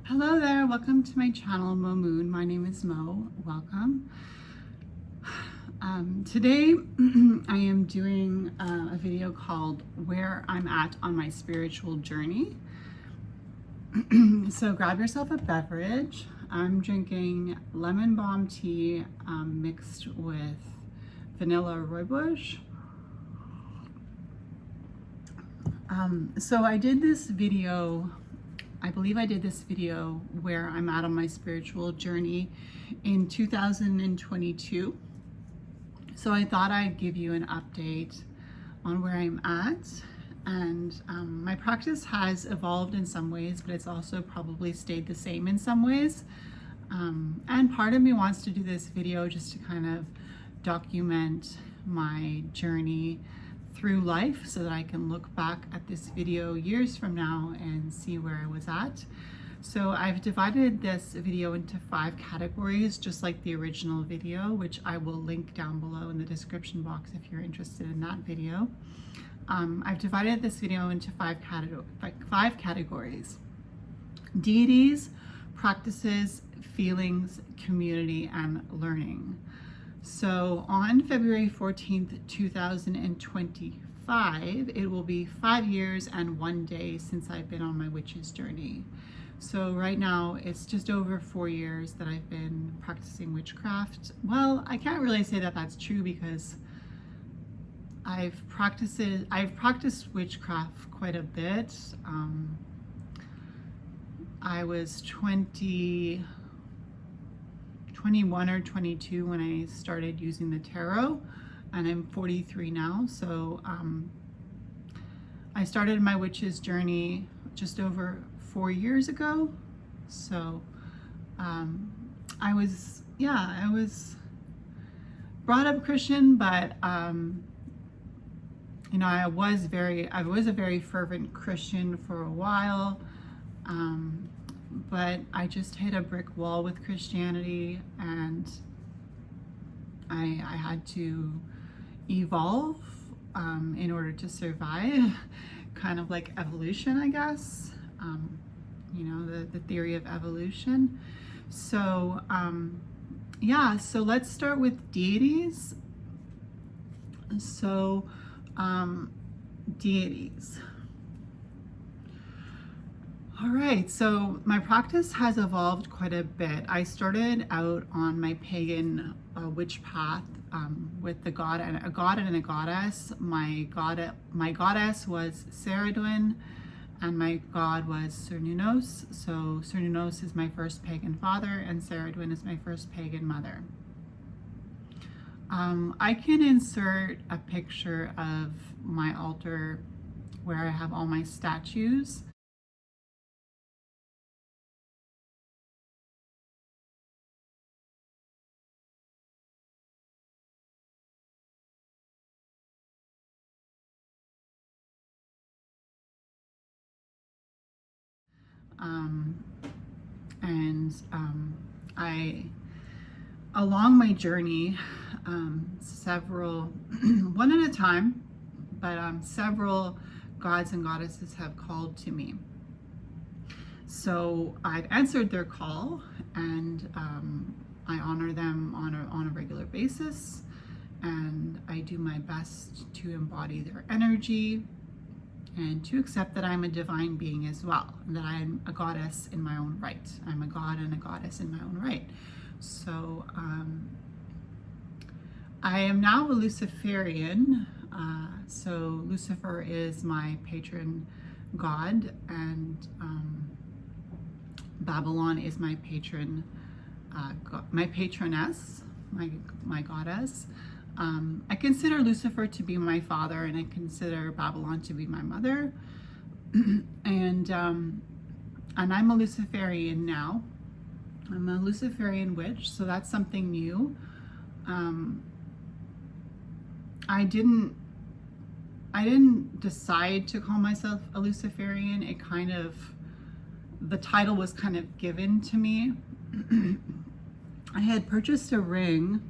Hello there, welcome to my channel, Mo Moon. My name is Mo. Welcome. Today I am doing a video called Where I'm At on My Spiritual Journey. So grab yourself a beverage. I'm drinking lemon balm tea mixed with vanilla rooibos. So I did this video, I believe I did this video where I'm at on my spiritual journey in 2022. So I thought I'd give you an update on where I'm at. And my practice has evolved in some ways, but it's also probably stayed the same in some ways. And part of me wants to do this video just to kind of document my journey through life so that I can look back at this video years from now and see where I was at. So I've divided this video into 5 categories, just like the original video, which I will link down below in the description box if you're interested in that video. I've divided this video into 5 categories: deities, practices, feelings, community, and learning. So on February 14th, 2025, it will be 5 years and 1 day since I've been on my witch's journey. So right now it's just over 4 years that I've been practicing witchcraft. Well, I can't really say that that's true because I've practiced witchcraft quite a bit. I was 21 or 22 when I started using the tarot, and I'm 43 now. So I started my witch's journey just over 4 years ago. So I was brought up Christian, but you know, I was a very fervent Christian for a while. But I just hit a brick wall with Christianity, and I had to evolve in order to survive, kind of like evolution, I guess. You know, the theory of evolution. So yeah, so let's start with deities. So deities. All right, so my practice has evolved quite a bit. I started out on my pagan witch path with a god and a goddess. My goddess was Saradwin, and my god was Cernunnos. So Cernunnos is my first pagan father, and Saradwin is my first pagan mother. I can insert a picture of my altar where I have all my statues. Along my journey, several, one at a time, but several gods and goddesses have called to me. So I've answered their call, and I honor them on a regular basis, and I do my best to embody their energy and to accept that I'm a divine being as well, and that I'm a goddess in my own right. I'm a god and a goddess in my own right. So I am now a Luciferian. So Lucifer is my patron god, and Babylon is my patron, my patroness, my goddess. I consider Lucifer to be my father, and I consider Babylon to be my mother. And I'm a Luciferian now. I'm a Luciferian witch, so that's something new. I didn't decide to call myself a Luciferian. It kind of, the title was kind of given to me. I had purchased a ring.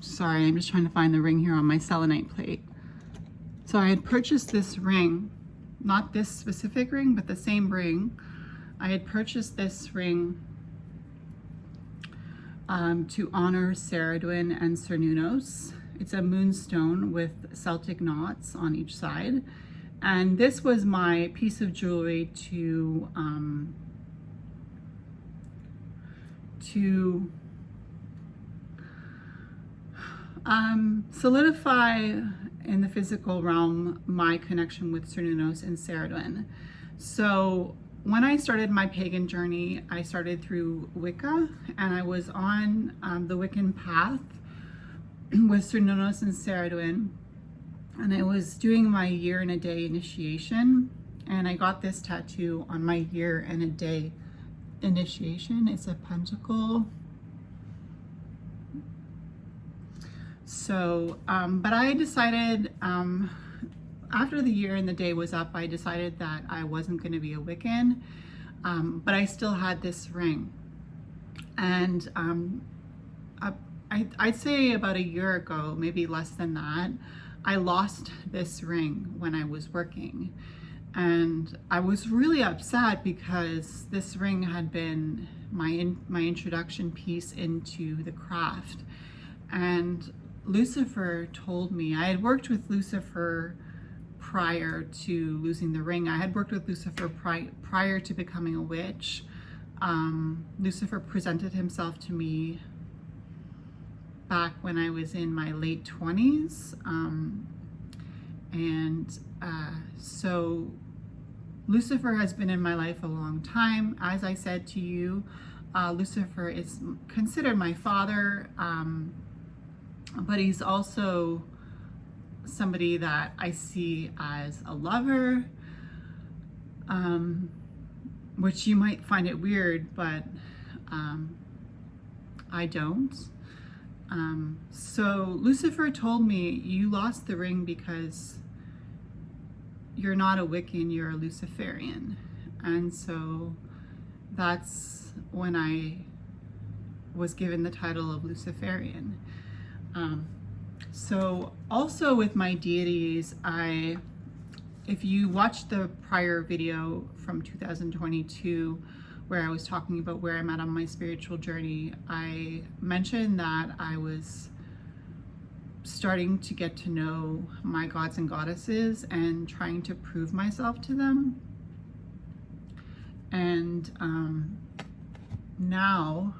Sorry, I'm just trying to find the ring here on my selenite plate. So I had purchased this ring not this specific ring, but the same ring. I had purchased this ring to honor Ceridwen and Cernunnos. It's a moonstone with Celtic knots on each side. And this was my piece of jewelry to solidify in the physical realm my connection with Cernunnos and Ceridwen. So when I started my pagan journey, I started through Wicca, and I was on the Wiccan path with Cernunnos and Ceridwen, and I was doing my year and a day initiation, and I got this tattoo on my year and a day initiation. It's a pentacle. So, but I decided, after the year and the day was up, I decided that I wasn't going to be a Wiccan, but I still had this ring. And I'd say about a year ago, maybe less than that, I lost this ring when I was working. And I was really upset because this ring had been my introduction piece into the craft. And Lucifer told me, I had worked with Lucifer prior to losing the ring. I had worked with Lucifer prior to becoming a witch. Lucifer presented himself to me back when I was in my late 20s. So Lucifer has been in my life a long time. As I said to you, Lucifer is considered my father, but he's also somebody that I see as a lover, which you might find it weird, but I don't. So Lucifer told me, you lost the ring because you're not a Wiccan, you're a Luciferian. And so that's when I was given the title of Luciferian. So also with my deities, if you watched the prior video from 2022, where I was talking about where I'm at on my spiritual journey, I mentioned that I was starting to get to know my gods and goddesses and trying to prove myself to them. And now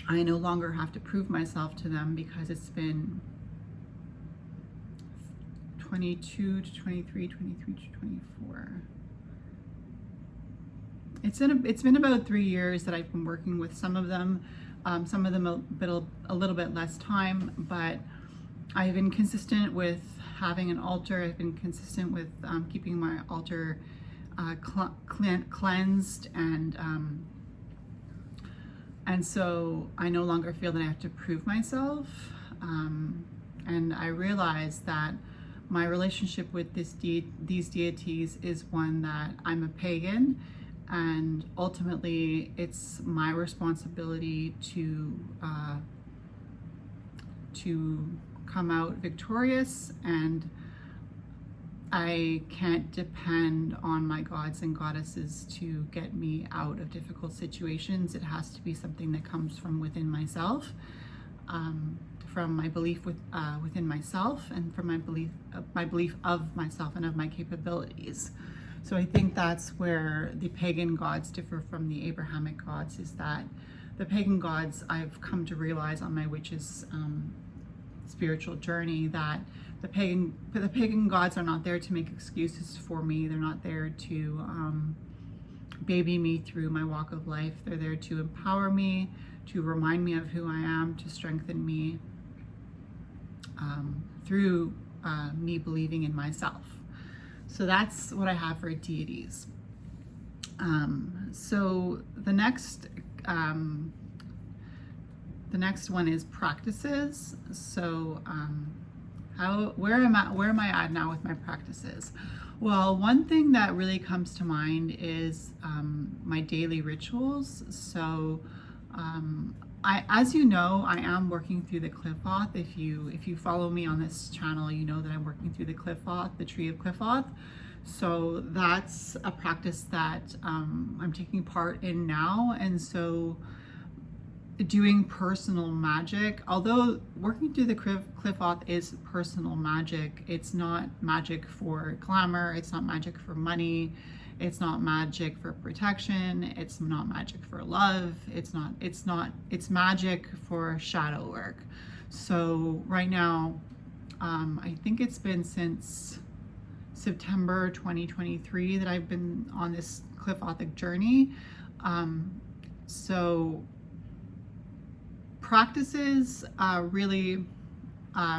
I no longer have to prove myself to them because it's been 22 to 23, 23 to 24. It's been about 3 years that I've been working with some of them a little bit less time, but I've been consistent with having an altar. I've been consistent with keeping my altar cleansed, and so I no longer feel that I have to prove myself. And I realize that my relationship with these deities is one that I'm a pagan, and ultimately it's my responsibility to come out victorious, and I can't depend on my gods and goddesses to get me out of difficult situations. It has to be something that comes from within myself, from my belief within myself, and from my belief of myself and of my capabilities. So I think that's where the pagan gods differ from the Abrahamic gods, is that the pagan gods, I've come to realize on my witch's spiritual journey, that the pagan gods are not there to make excuses for me. They're not there to baby me through my walk of life. They're there to empower me, to remind me of who I am, to strengthen me through me believing in myself. So that's what I have for deities. So the next one is practices. So where am I at now with my practices? Well, one thing that really comes to mind is my daily rituals. So as you know, I am working through the Qliphoth. If you follow me on this channel, you know that I'm working through the Qliphoth, the Tree of Qliphoth. So that's a practice that I'm taking part in now. And so doing personal magic, although working through the Qliphoth is personal magic, it's not magic for glamour, it's not magic for money, it's not magic for protection, it's not magic for love, it's magic for shadow work. So right now, I think it's been since September 2023 that I've been on this Qliphothic journey. So practices, really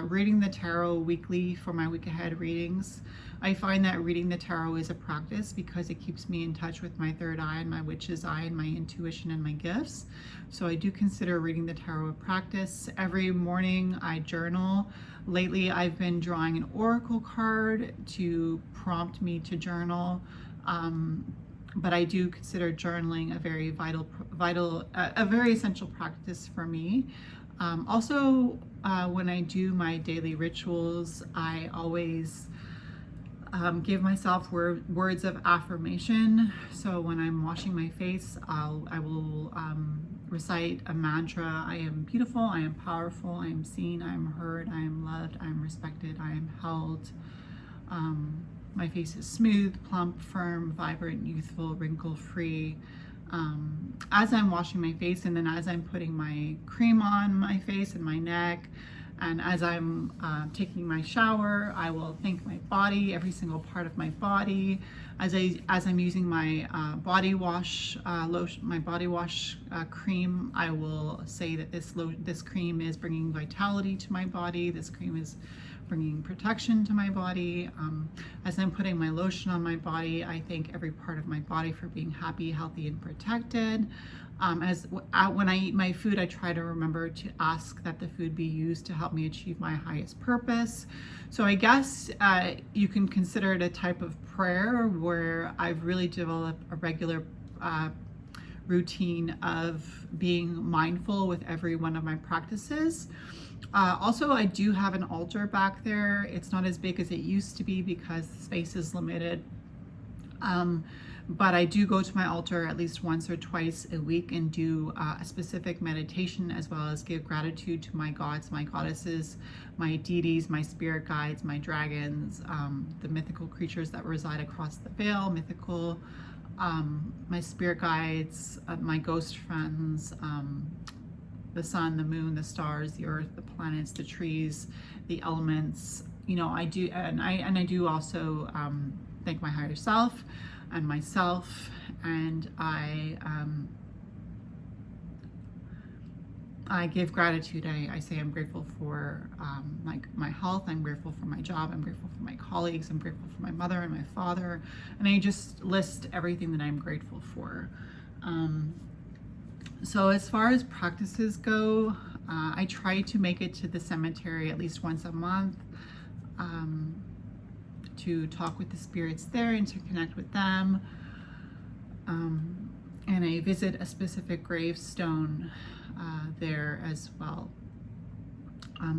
reading the tarot weekly for my week ahead readings. I find that reading the tarot is a practice because it keeps me in touch with my third eye and my witch's eye and my intuition and my gifts. So I do consider reading the tarot a practice. Every morning I journal. Lately I've been drawing an oracle card to prompt me to journal. But I do consider journaling a very a very essential practice for me. Also, when I do my daily rituals, I always give myself words of affirmation. So when I'm washing my face, I will recite a mantra. I am beautiful, I am powerful, I am seen, I am heard, I am loved, I am respected, I am held. My face is smooth, plump, firm, vibrant, youthful, wrinkle-free. As I'm washing my face, and then as I'm putting my cream on my face and my neck, and as I'm taking my shower, I will thank my body, every single part of my body. As I'm using my body wash lotion, my body wash cream, I will say that this cream is bringing vitality to my body. This cream is bringing protection to my body. As I'm putting my lotion on my body, I thank every part of my body for being happy, healthy, and protected. When I eat my food, I try to remember to ask that the food be used to help me achieve my highest purpose. So I guess you can consider it a type of prayer where I've really developed a regular routine of being mindful with every one of my practices. Also, I do have an altar back there. It's not as big as it used to be because the space is limited. But I do go to my altar at least once or twice a week and do a specific meditation, as well as give gratitude to my gods, my goddesses, my deities, my spirit guides, my dragons, the mythical creatures that reside across the veil, my spirit guides, my ghost friends, the sun, the moon, the stars, the earth, the planets, the trees, the elements. You know, I do, and I do also thank my higher self and myself, and I give gratitude. I say I'm grateful for my health, I'm grateful for my job, I'm grateful for my colleagues, I'm grateful for my mother and my father, and I just list everything that I'm grateful for. So as far as practices go, I try to make it to the cemetery at least once a month, to talk with the spirits there and to connect with them. And I visit a specific gravestone there as well.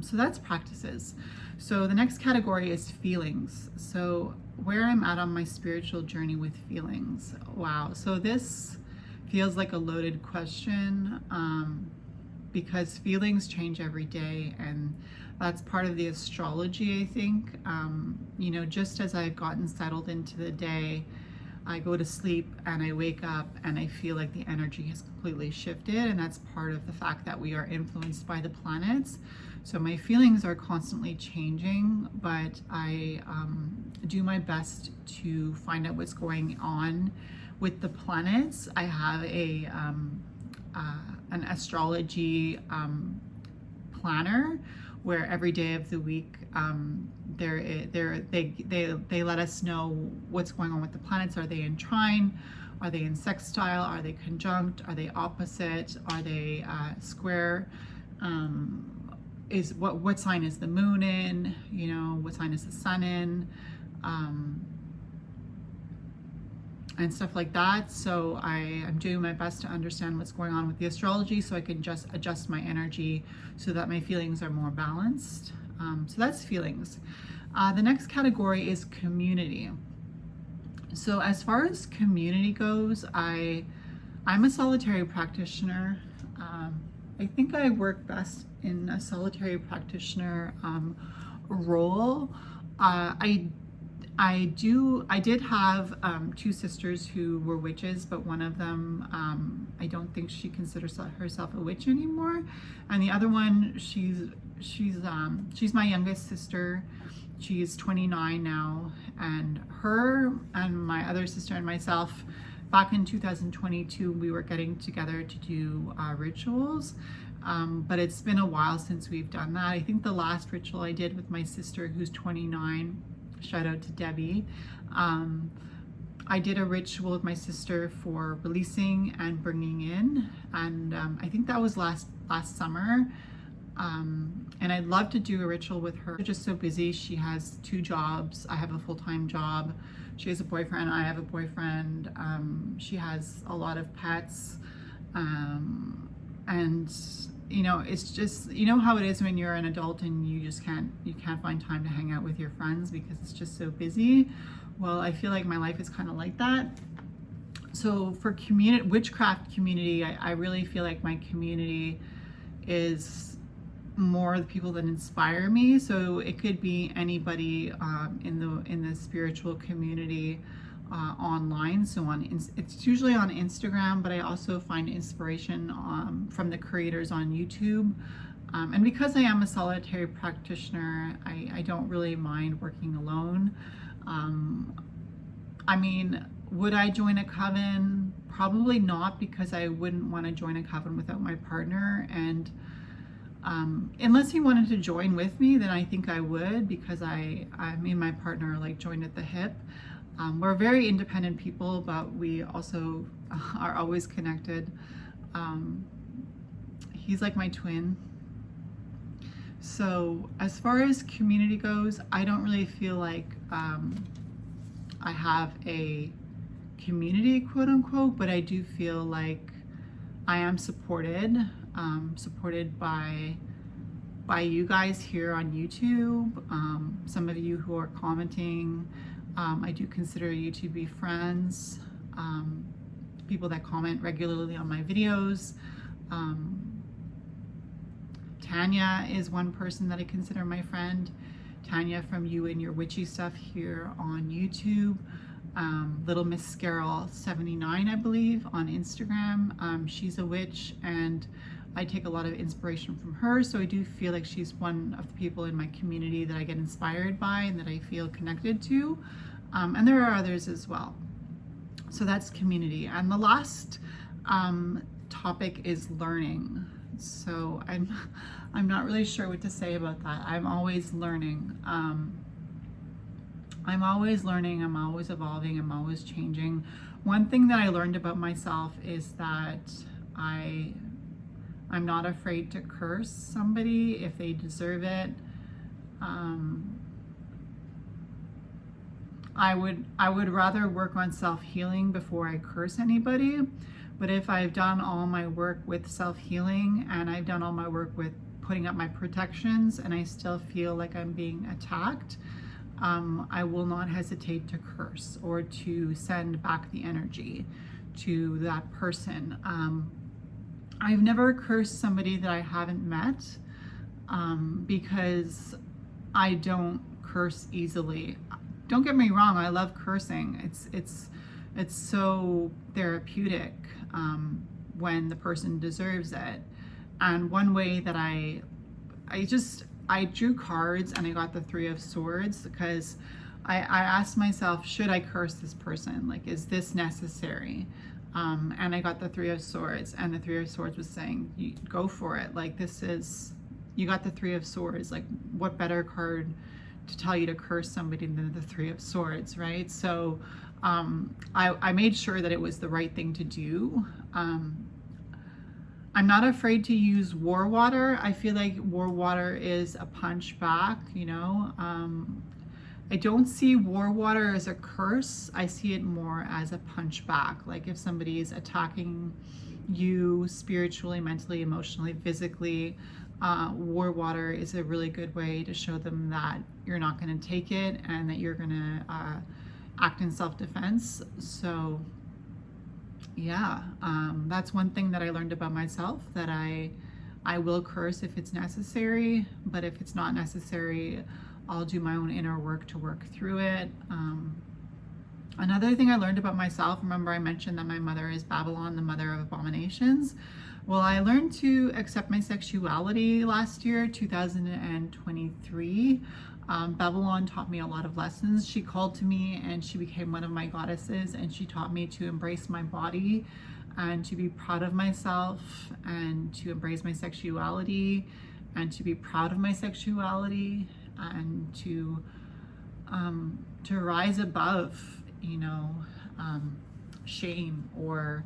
So that's practices. So the next category is feelings. So where I'm at on my spiritual journey with feelings. Wow. So this feels like a loaded question, because feelings change every day, and that's part of the astrology, I think. You know, just as I've gotten settled into the day, I go to sleep and I wake up and I feel like the energy has completely shifted, and that's part of the fact that we are influenced by the planets. So my feelings are constantly changing, but I do my best to find out what's going on with the planets. I have an astrology planner where every day of the week they let us know what's going on with the planets. Are they in trine? Are they in sextile? Are they conjunct? Are they opposite? Are they square? What sign is the moon in? You know, what sign is the sun in? and stuff like that. So I'm doing my best to understand what's going on with the astrology so I can just adjust my energy so that my feelings are more balanced. So that's feelings. The next category is community. So as far as community goes, I'm a solitary practitioner. I think I work best in a solitary practitioner role. I did have two sisters who were witches, but one of them, I don't think she considers herself a witch anymore. And the other one, she's my youngest sister. She's 29 now, and her and my other sister and myself, back in 2022, we were getting together to do rituals, but it's been a while since we've done that. I think the last ritual I did with my sister, who's 29, shout out to Debbie, I did a ritual with my sister for releasing and bringing in, and I think that was last summer. And I'd love to do a ritual with her. She's just so busy. She has 2 jobs. I have a full-time job. She has a boyfriend. I have a boyfriend. She has a lot of pets. And you know, it's just, you know how it is when you're an adult and you just can't find time to hang out with your friends because it's just so busy. Well, I feel like my life is kind of like that. So for witchcraft community, I really feel like my community is more the people that inspire me. So it could be anybody in the spiritual community online. So it's usually on Instagram, but I also find inspiration from the creators on YouTube. And because I am a solitary practitioner, I don't really mind working alone. I mean, would I join a coven? Probably not, because I wouldn't want to join a coven without my partner. And unless he wanted to join with me, then I think I would, because me and my partner are like joined at the hip. We're very independent people, but we also are always connected. He's like my twin. So as far as community goes, I don't really feel like I have a community, quote unquote, but I do feel like I am supported by you guys here on YouTube. Some of you who are commenting, I do consider you to be friends. People that comment regularly on my videos. Tanya is one person that I consider my friend. Tanya from You and Your Witchy Stuff here on YouTube. Little Miss Scarroll 79, I believe, on Instagram. She's a witch, and I take a lot of inspiration from her, so I do feel like she's one of the people in my community that I get inspired by and that I feel connected to. And there are others as well. So that's community. And the last topic is learning. So I'm not really sure what to say about that. I'm always learning. I'm always learning, I'm always evolving, I'm always changing. One thing that I learned about myself is that I'm not afraid to curse somebody if they deserve it. I would rather work on self-healing before I curse anybody. But if I've done all my work with self-healing and I've done all my work with putting up my protections and I still feel like I'm being attacked, I will not hesitate to curse or to send back the energy to that person. I've never cursed somebody that I haven't met because I don't curse easily. Don't get me wrong, I love cursing. It's so therapeutic when the person deserves it. And one way that I drew cards and I got the 3 of Swords because I asked myself, should I curse this person? Like, is this necessary? And I got the 3 of Swords, and the 3 of Swords was saying, you go for it. Like, you got the 3 of Swords. Like, what better card to tell you to curse somebody than the 3 of Swords, right? So I made sure that it was the right thing to do. I'm not afraid to use war water. I feel like war water is a punch back, you know. I don't see war water as a curse. I see it more as a punch back. Like if somebody is attacking you spiritually, mentally, emotionally, physically, war water is a really good way to show them that you're not going to take it and that you're going to act in self-defense. So yeah, that's one thing that I learned about myself, that I will curse if it's necessary, but if it's not necessary, I'll do my own inner work to work through it. Another thing I learned about myself, remember I mentioned that my mother is Babylon, the mother of abominations. Well, I learned to accept my sexuality last year, 2023. Babylon taught me a lot of lessons. She called to me and she became one of my goddesses, and she taught me to embrace my body and to be proud of myself and to embrace my sexuality and to be proud of my sexuality and to rise above, you know, shame or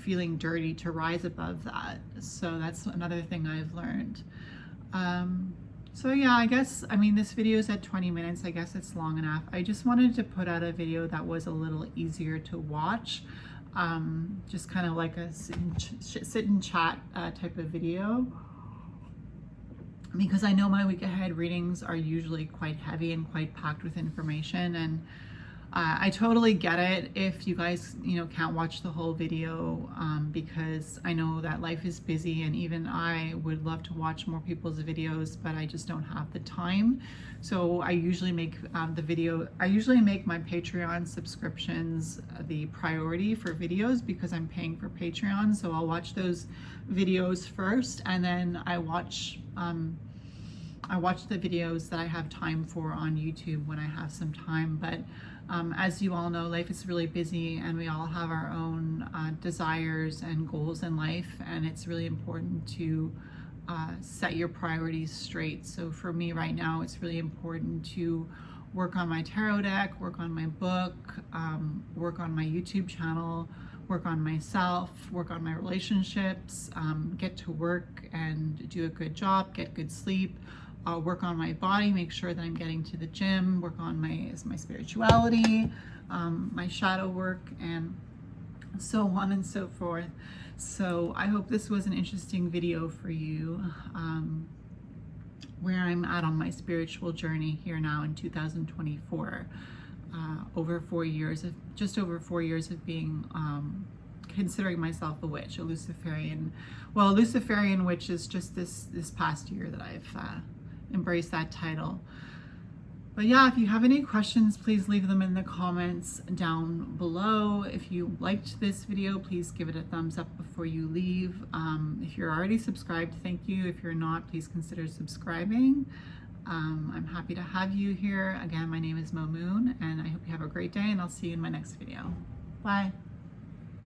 feeling dirty, to rise above that. So that's another thing I've learned. So yeah, I guess, I mean, this video is at 20 minutes. I guess it's long enough. I just wanted to put out a video that was a little easier to watch. Just kind of like a sit and chat type of video. Because I know my week ahead readings are usually quite heavy and quite packed with information, and I totally get it if you guys, you know, can't watch the whole video, because I know that life is busy, and even I would love to watch more people's videos, but I just don't have the time. So I usually make I usually make my Patreon subscriptions the priority for videos, because I'm paying for Patreon. So I'll watch those videos first, and then I watch the videos that I have time for on YouTube when I have some time. But as you all know, life is really busy, and we all have our own desires and goals in life, and it's really important to set your priorities straight. So for me right now, it's really important to work on my tarot deck, work on my book, work on my YouTube channel, work on myself, work on my relationships, get to work and do a good job, get good sleep, work on my body, make sure that I'm getting to the gym, work on my spirituality, my shadow work, and so on and so forth. So I hope this was an interesting video for you, where I'm at on my spiritual journey here now in 2024. Over 4 years of, just over 4 years of being, considering myself a witch, a Luciferian. Well, a Luciferian witch is just this past year that I've embraced that title. But yeah, if you have any questions, please leave them in the comments down below. If you liked this video, please give it a thumbs up before you leave. If you're already subscribed, thank you. If you're not, please consider subscribing. I'm happy to have you here. Again, my name is Mo Moon, and I hope you have a great day, and I'll see you in my next video. Bye.